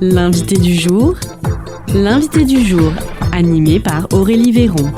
L'invité du jour, animé par Aurélie Véron.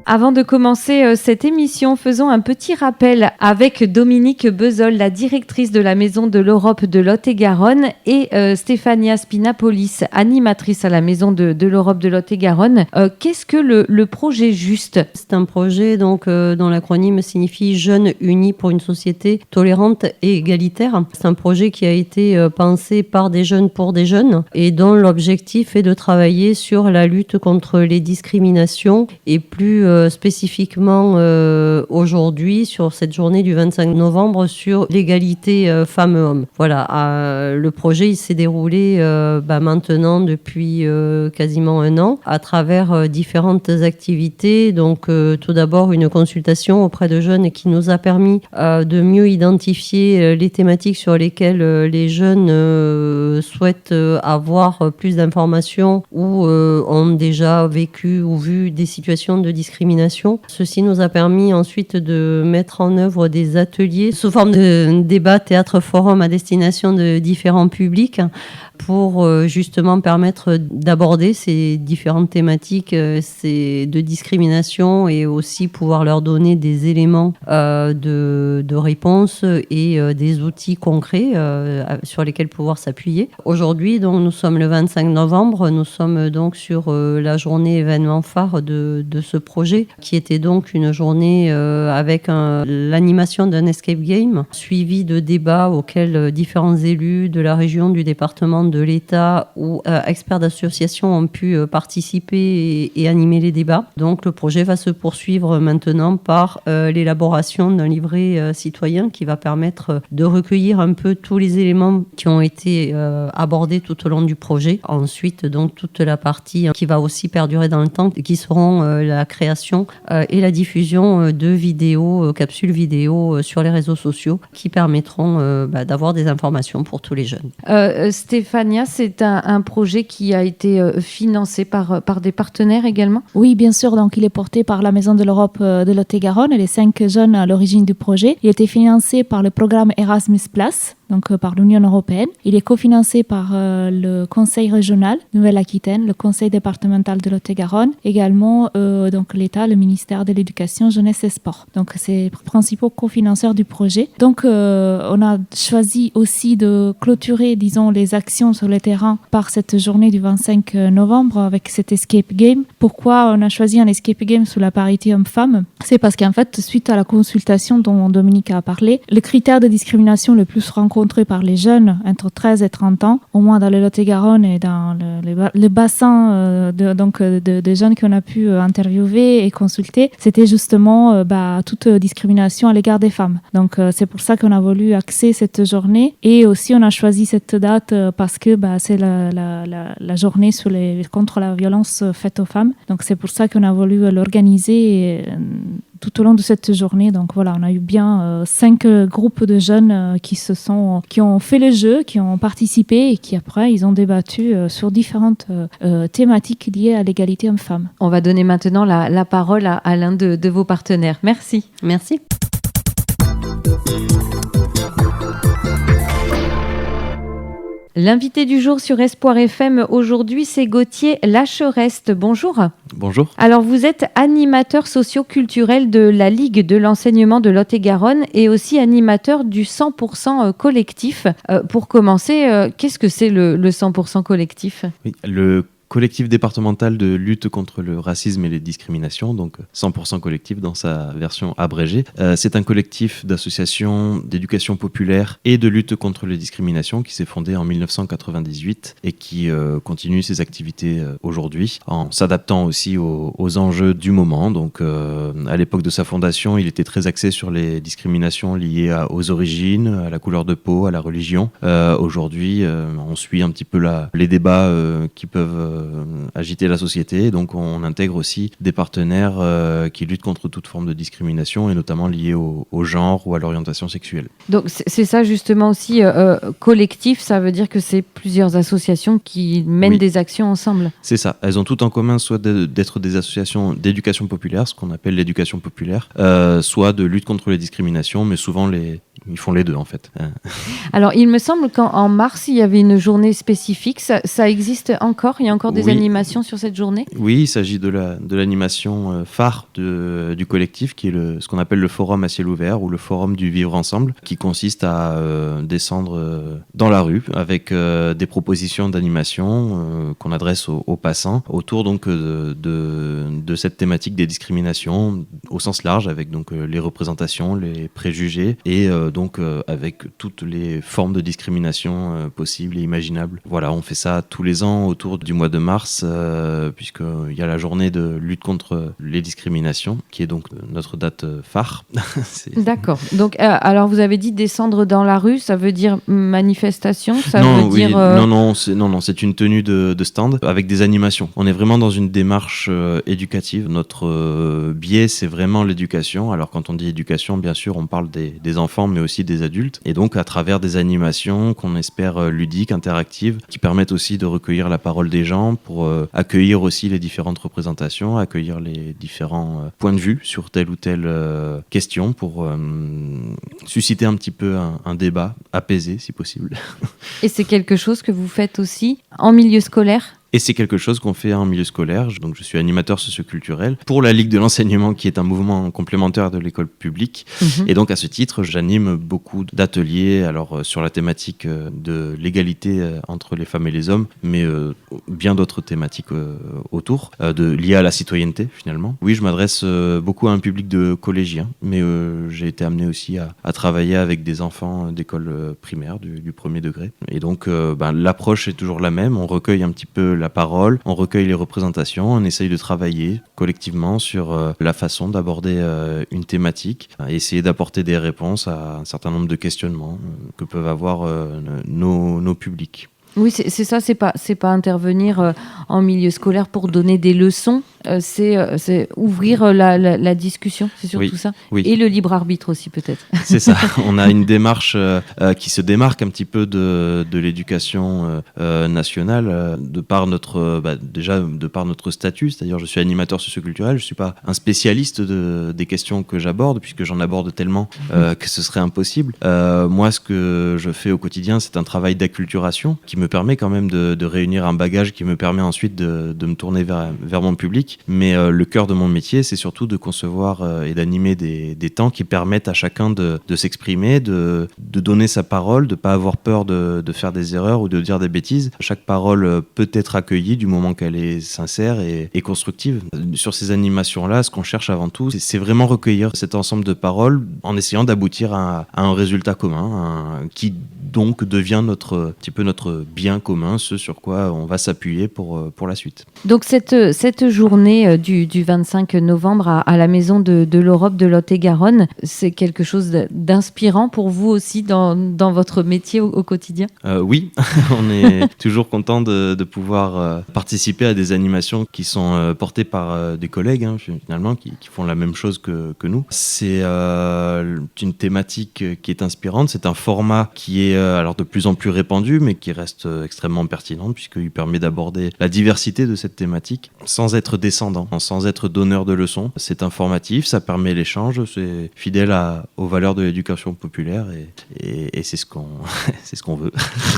Avant de commencer cette émission, faisons un petit rappel avec Dominique Bezold, la directrice de la Maison de l'Europe de Lot-et-Garonne, et Stéphania Spinapolis, animatrice à la Maison de l'Europe de Lot-et-Garonne. Qu'est-ce que le projet Juste ? C'est un projet dont l'acronyme signifie Jeunes unis pour une société tolérante et égalitaire. C'est un projet qui a été pensé par des jeunes pour des jeunes et dont l'objectif est de travailler sur la lutte contre les discriminations et plus spécifiquement aujourd'hui sur cette journée du 25 novembre sur l'égalité femmes-hommes. Voilà, le projet il s'est déroulé maintenant depuis quasiment un an à travers différentes activités. Donc tout d'abord une consultation auprès de jeunes qui nous a permis de mieux identifier les thématiques sur lesquelles les jeunes souhaitent avoir plus d'informations ou ont déjà vécu ou vu des situations de discrimination. Ceci nous a permis ensuite de mettre en œuvre des ateliers sous forme de débat, théâtre, forum à destination de différents publics pour justement permettre d'aborder ces différentes thématiques de discrimination et aussi pouvoir leur donner des éléments de réponse et des outils concrets sur lesquels pouvoir s'appuyer. Aujourd'hui, donc, nous sommes le 25 novembre, nous sommes donc sur la journée événement phare de ce projet, qui était donc une journée avec l'animation d'un escape game, suivi de débats auxquels différents élus de la région, du département, de l'État ou experts d'associations ont pu participer et animer les débats. Donc le projet va se poursuivre maintenant par l'élaboration d'un livret citoyen qui va permettre de recueillir un peu tous les éléments qui ont été abordés tout au long du projet. Ensuite, donc toute la partie qui va aussi perdurer dans le temps, qui seront la création et la diffusion de vidéos, capsules vidéo sur les réseaux sociaux qui permettront d'avoir des informations pour tous les jeunes. Stéphania, c'est un projet qui a été financé par des partenaires également ? Oui, bien sûr. Donc, il est porté par la Maison de l'Europe de Lot-et-Garonne et les 5 jeunes à l'origine du projet. Il a été financé par le programme Erasmus+, donc par l'Union européenne. Il est cofinancé par le Conseil régional Nouvelle-Aquitaine, le Conseil départemental de Lot-et-Garonne, également donc l'État, le ministère de l'Éducation, Jeunesse et Sport. Donc, c'est les principaux cofinanceurs du projet. Donc, on a choisi aussi de clôturer, disons, les actions sur le terrain par cette journée du 25 novembre avec cet escape game. Pourquoi on a choisi un escape game sous la parité homme-femme ? C'est parce qu'en fait, suite à la consultation dont Dominique a parlé, le critère de discrimination le plus rencontré par les jeunes entre 13 et 30 ans, au moins dans le Lot-et-Garonne et dans le bassin de jeunes qu'on a pu interviewer et consulter, c'était justement toute discrimination à l'égard des femmes. Donc c'est pour ça qu'on a voulu axer cette journée et aussi on a choisi cette date parce que c'est la journée contre la violence faite aux femmes. Donc c'est pour ça qu'on a voulu l'organiser tout au long de cette journée. Donc voilà, on a eu bien 5 groupes de jeunes qui ont fait le jeu, qui ont participé et qui après, ils ont débattu sur différentes thématiques liées à l'égalité homme-femme. On va donner maintenant la parole à l'un de vos partenaires. Merci. Merci. L'invité du jour sur Espoir FM aujourd'hui, c'est Gauthier Lachereste. Bonjour. Bonjour. Alors, vous êtes animateur socio-culturel de la Ligue de l'enseignement de Lot-et-Garonne et aussi animateur du 100% collectif. Pour commencer, qu'est-ce que c'est le 100% collectif ? Oui, le collectif départemental de lutte contre le racisme et les discriminations, donc 100% collectif dans sa version abrégée. C'est un collectif d'associations d'éducation populaire et de lutte contre les discriminations qui s'est fondé en 1998 et qui continue ses activités aujourd'hui en s'adaptant aussi aux enjeux du moment. Donc à l'époque de sa fondation, il était très axé sur les discriminations liées aux origines, à la couleur de peau, à la religion. Aujourd'hui, on suit un petit peu les débats qui peuvent agiter la société. Donc on intègre aussi des partenaires qui luttent contre toute forme de discrimination et notamment liées au genre ou à l'orientation sexuelle. Donc c'est ça justement aussi, collectif, ça veut dire que c'est plusieurs associations qui mènent des actions ensemble. C'est ça, elles ont tout en commun soit d'être des associations d'éducation populaire, ce qu'on appelle l'éducation populaire, soit de lutte contre les discriminations, mais souvent ils font les deux en fait. Alors, il me semble qu'en mars, il y avait une journée spécifique. Ça existe encore? Il y a encore des animations sur cette journée? Oui, il s'agit de l'animation phare du collectif, qui est ce qu'on appelle le forum à ciel ouvert ou le forum du vivre ensemble, qui consiste à descendre dans la rue avec des propositions d'animation qu'on adresse aux passants autour donc de cette thématique des discriminations au sens large, avec donc les représentations, les préjugés et donc avec toutes les formes de discrimination possibles et imaginables. Voilà, on fait ça tous les ans autour du mois de mars, puisqu'il y a la journée de lutte contre les discriminations, qui est donc notre date phare. D'accord. Donc, alors vous avez dit descendre dans la rue, ça veut dire manifestation? Non, c'est une tenue de stand avec des animations. On est vraiment dans une démarche éducative. Notre biais, c'est vraiment l'éducation. Alors quand on dit éducation, bien sûr, on parle des enfants, mais aussi des adultes. Et donc à travers des animations qu'on espère ludiques, interactives, qui permettent aussi de recueillir la parole des gens pour accueillir aussi les différentes représentations, accueillir les différents points de vue sur telle ou telle question, pour susciter un petit peu un débat apaisé si possible. Et c'est quelque chose que vous faites aussi en milieu scolaire? Et c'est quelque chose qu'on fait en milieu scolaire. Donc, je suis animateur socioculturel pour la Ligue de l'enseignement, qui est un mouvement complémentaire de l'école publique. Et donc, à ce titre, j'anime beaucoup d'ateliers sur la thématique de l'égalité entre les femmes et les hommes, mais bien d'autres thématiques autour, liées à la citoyenneté, finalement. Oui, je m'adresse beaucoup à un public de collégiens, mais j'ai été amené aussi à travailler avec des enfants d'école primaire, du premier degré. Et donc, l'approche est toujours la même. On recueille un petit peu la parole, on recueille les représentations, on essaye de travailler collectivement sur la façon d'aborder une thématique, essayer d'apporter des réponses à un certain nombre de questionnements que peuvent avoir nos publics. Oui, c'est ça, c'est pas intervenir en milieu scolaire pour donner des leçons, c'est ouvrir la discussion, c'est surtout ça. Oui. Et le libre arbitre aussi, peut-être. C'est ça, on a une démarche qui se démarque un petit peu de l'éducation nationale, de par notre statut, c'est-à-dire je suis animateur socioculturel, je suis pas un spécialiste des questions que j'aborde, puisque j'en aborde tellement que ce serait impossible. Moi, ce que je fais au quotidien, c'est un travail d'acculturation qui me permet quand même de réunir un bagage qui me permet ensuite de me tourner vers mon public. Mais le cœur de mon métier, c'est surtout de concevoir et d'animer des temps qui permettent à chacun de s'exprimer, de donner sa parole, de ne pas avoir peur de faire des erreurs ou de dire des bêtises. Chaque parole peut être accueillie du moment qu'elle est sincère et constructive. Sur ces animations-là, ce qu'on cherche avant tout, c'est vraiment recueillir cet ensemble de paroles en essayant d'aboutir à un résultat commun, qui donc devient un petit peu notre bien commun, ce sur quoi on va s'appuyer pour la suite. Donc cette journée du 25 novembre à la Maison de l'Europe de Lot-et-Garonne, c'est quelque chose d'inspirant pour vous aussi dans votre métier au quotidien? Oui, on est toujours content de pouvoir participer à des animations qui sont portées par des collègues, finalement, qui font la même chose que nous. C'est une thématique qui est inspirante, c'est un format qui est alors de plus en plus répandu, mais qui reste extrêmement pertinent, puisqu'il permet d'aborder la diversité de cette thématique sans être descendant, sans être donneur de leçons. C'est informatif, ça permet l'échange, c'est fidèle aux valeurs de l'éducation populaire, et c'est ce qu'on veut.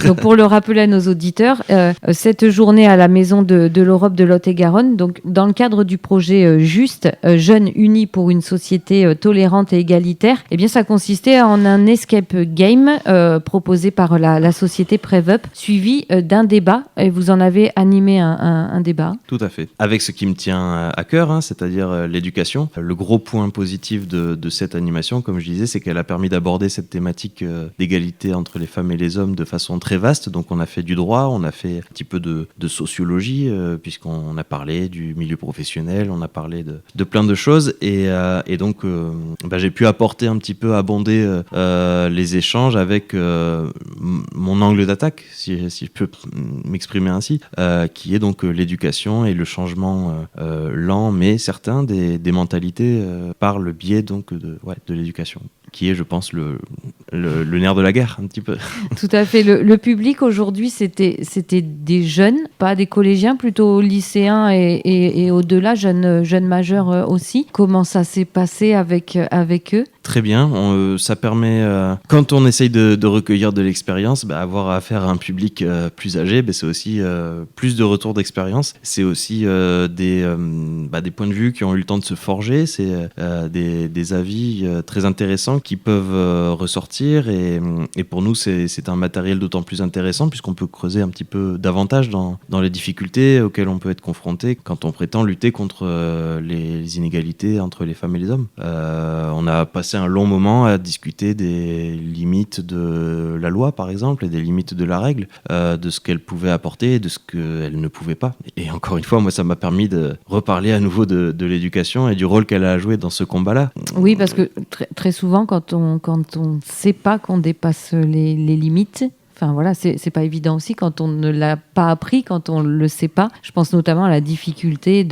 Donc pour le rappeler à nos auditeurs, cette journée à la Maison de l'Europe de Lot-et-Garonne, donc dans le cadre du projet Juste, Jeunes Unis pour une société tolérante et égalitaire, eh bien ça consistait en un escape game proposé par la société Prevup, suivi d'un débat, et vous en avez animé un débat. Tout à fait. Avec ce qui me tient à cœur, c'est-à-dire l'éducation. Le gros point positif de cette animation, comme je disais, c'est qu'elle a permis d'aborder cette thématique d'égalité entre les femmes et les hommes de façon très vaste. Donc on a fait du droit, on a fait un petit peu de sociologie, puisqu'on a parlé du milieu professionnel, on a parlé de plein de choses, et donc j'ai pu apporter un petit peu, abonder les échanges avec mon angle d'attaque, si je peux m'exprimer ainsi, qui est donc l'éducation et le changement lent mais certain des mentalités par le biais donc de l'éducation, qui est, je pense, le nerf de la guerre, un petit peu. Tout à fait. Le public aujourd'hui, c'était des jeunes, pas des collégiens, plutôt lycéens et au-delà, jeunes majeurs aussi. Comment ça s'est passé avec eux? très bien. Ça permet, quand on essaye de recueillir de l'expérience, avoir affaire à un public plus âgé, c'est aussi plus de retours d'expérience. C'est aussi des points de vue qui ont eu le temps de se forger. C'est des avis très intéressants qui peuvent ressortir. Et pour nous, c'est un matériel d'autant plus intéressant puisqu'on peut creuser un petit peu davantage dans les difficultés auxquelles on peut être confronté quand on prétend lutter contre les inégalités entre les femmes et les hommes. On a passé un long moment à discuter des limites de la loi, par exemple, et des limites de la règle, de ce qu'elle pouvait apporter et de ce qu'elle ne pouvait pas. Et encore une fois, moi, ça m'a permis de reparler à nouveau de l'éducation et du rôle qu'elle a joué dans ce combat-là. Oui, parce que très souvent, quand on ne sait pas qu'on dépasse les limites, enfin voilà, c'est pas évident aussi quand on ne l'a pas appris, quand on le sait pas. Je pense notamment à la difficulté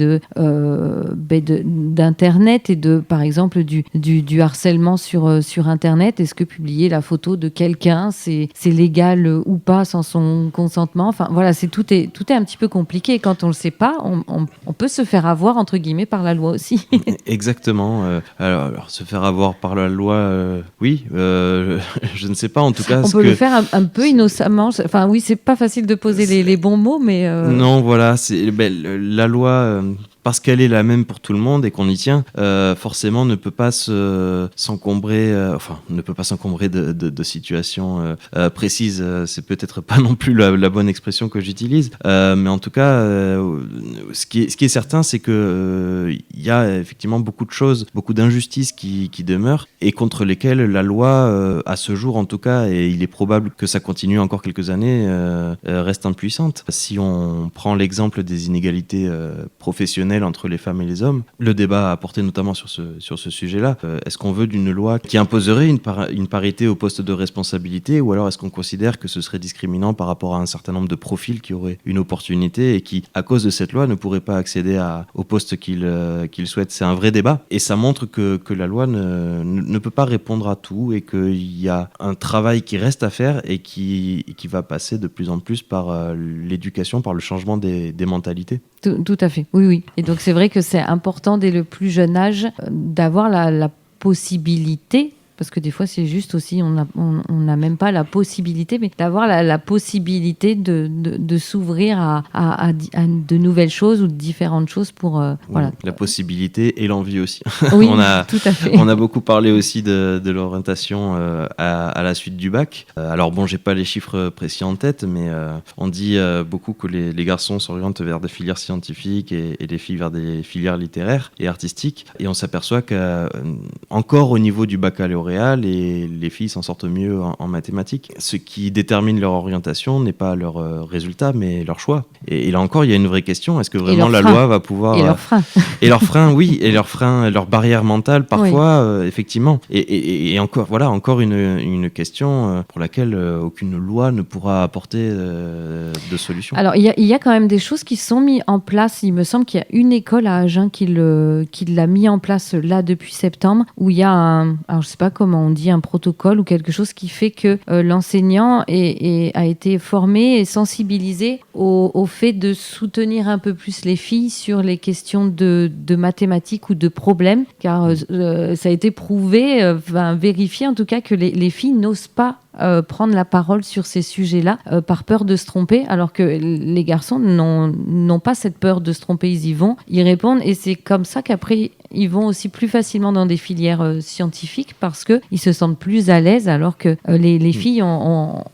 d'internet et par exemple du harcèlement sur internet. Est-ce que publier la photo de quelqu'un c'est légal ou pas sans son consentement? Enfin voilà, tout est un petit peu compliqué. Quand on le sait pas, on peut se faire avoir entre guillemets par la loi aussi. Exactement. Alors se faire avoir par la loi, oui. Je ne sais pas en tout cas. On peut le faire un peu innocemment. Enfin oui, c'est pas facile de poser les bons mots, mais non, voilà, la loi. Parce qu'elle est la même pour tout le monde et qu'on y tient, forcément ne peut pas s'encombrer de situations précises. C'est peut-être pas non plus la bonne expression que j'utilise, mais en tout cas, ce qui est certain, c'est que il y a effectivement beaucoup de choses, beaucoup d'injustices qui demeurent et contre lesquelles la loi, à ce jour en tout cas, et il est probable que ça continue encore quelques années, reste impuissante. Si on prend l'exemple des inégalités professionnelles entre les femmes et les hommes. Le débat a porté notamment sur ce sujet-là. Est-ce qu'on veut d'une loi qui imposerait une parité au poste de responsabilité, ou alors est-ce qu'on considère que ce serait discriminant par rapport à un certain nombre de profils qui auraient une opportunité et qui, à cause de cette loi, ne pourraient pas accéder au poste qu'ils souhaitent? C'est un vrai débat et ça montre que la loi ne peut pas répondre à tout et qu'il y a un travail qui reste à faire et qui va passer de plus en plus par l'éducation, par le changement des mentalités. Tout à fait, oui. Et donc c'est vrai que c'est important dès le plus jeune âge d'avoir la possibilité, parce que des fois c'est juste aussi, on n'a même pas la possibilité, mais d'avoir la possibilité de s'ouvrir à de nouvelles choses ou de différentes choses pour... voilà. La possibilité et l'envie aussi. Oui, tout à fait. On a beaucoup parlé aussi de l'orientation à la suite du bac. Alors bon, j'ai pas les chiffres précis en tête, mais on dit beaucoup que les garçons s'orientent vers des filières scientifiques et les filles vers des filières littéraires et artistiques. Et on s'aperçoit qu'encore au niveau du baccalauréat, les filles s'en sortent mieux en mathématiques. Ce qui détermine leur orientation n'est pas leur résultat, mais leur choix. Et là encore, il y a une vraie question. Est-ce que vraiment la loi va pouvoir... Et leurs freins. Et leurs freins, oui. Et leurs freins, leurs barrières mentales, parfois, oui. Effectivement. Et encore une question pour laquelle aucune loi ne pourra apporter de solution. Alors, il y a quand même des choses qui sont mises en place. Il me semble qu'il y a une école à Agen qui l'a mis en place là depuis septembre, où il y a alors je sais pas comment on dit, un protocole ou quelque chose qui fait que l'enseignant a été formé et sensibilisé au fait de soutenir un peu plus les filles sur les questions de mathématiques ou de problèmes, car ça a été prouvé, vérifié en tout cas, que les filles n'osent pas prendre la parole sur ces sujets-là par peur de se tromper, alors que les garçons n'ont pas cette peur de se tromper, ils y vont, ils répondent, et c'est comme ça qu'après ils vont aussi plus facilement dans des filières scientifiques parce qu'ils se sentent plus à l'aise, alors que les filles ont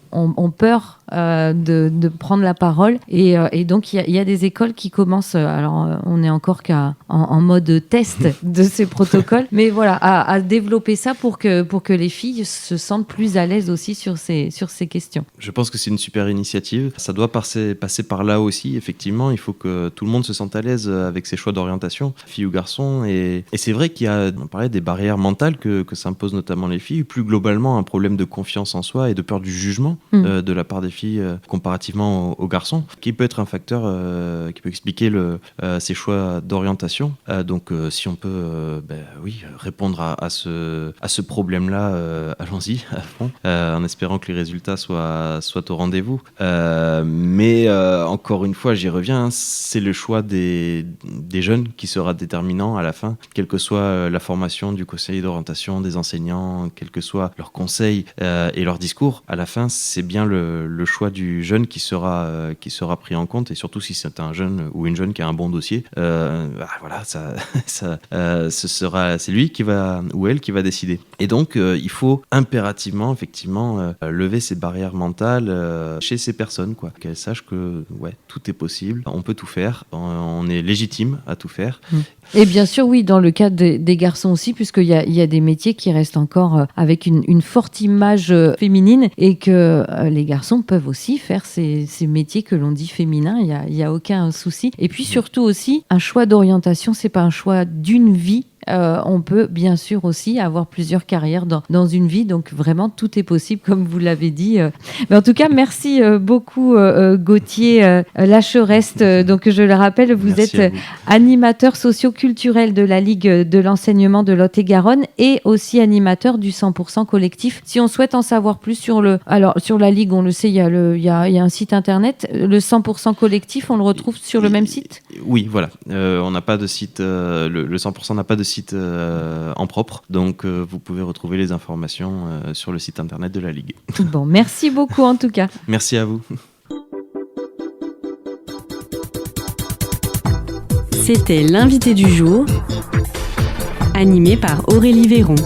peur de prendre la parole, et donc il y a des écoles qui commencent, alors on est encore en mode test de ces protocoles, mais voilà, à développer ça pour que les filles se sentent plus à l'aise aussi sur ces questions. Je pense que c'est une super initiative. Ça doit passer par là aussi. Effectivement, il faut que tout le monde se sente à l'aise avec ses choix d'orientation, filles ou garçons. Et c'est vrai on parlait des barrières mentales que s'imposent notamment les filles. Plus globalement, un problème de confiance en soi et de peur du jugement. de la part des filles comparativement aux garçons, qui peut être un facteur qui peut expliquer ces choix d'orientation. Donc si on peut répondre à ce problème-là, allons-y à fond, en espérant que les résultats soient au rendez-vous. Mais encore une fois, j'y reviens, c'est le choix des jeunes qui sera déterminant à la fin, quelle que soit la formation du conseil d'orientation, des enseignants, quels que soient leurs conseils et leurs discours. À la fin, c'est bien le choix du jeune qui sera pris en compte, et surtout si c'est un jeune ou une jeune qui a un bon dossier, c'est lui ou elle qui va décider. Et donc, il faut impérativement, effectivement, lever ces barrières mentales chez ces personnes, quoi. Qu'elles sachent que tout est possible, on peut tout faire, on est légitime à tout faire. Et bien sûr, oui, dans le cas des garçons aussi, puisqu'il y a des métiers qui restent encore avec une forte image féminine, et que les garçons peuvent aussi faire ces métiers que l'on dit féminins, il y a aucun souci. Et puis surtout aussi, un choix d'orientation, c'est pas un choix d'une vie. On peut bien sûr aussi avoir plusieurs carrières dans une vie, donc vraiment tout est possible, comme vous l'avez dit. Mais en tout cas, merci beaucoup Gauthier Lachereste. Donc je le rappelle, vous êtes animateur socio-culturel de la Ligue de l'enseignement de Lot-et-Garonne et aussi animateur du 100% collectif. Si on souhaite en savoir plus sur la Ligue, on le sait, il y a un site internet, le 100% collectif, on le retrouve sur le même site ? Oui, voilà. On n'a pas de site, le 100% n'a pas de site en propre, donc vous pouvez retrouver les informations sur le site internet de la Ligue. Bon, merci beaucoup en tout cas. Merci à vous. C'était l'invité du jour, animé par Aurélie Véron.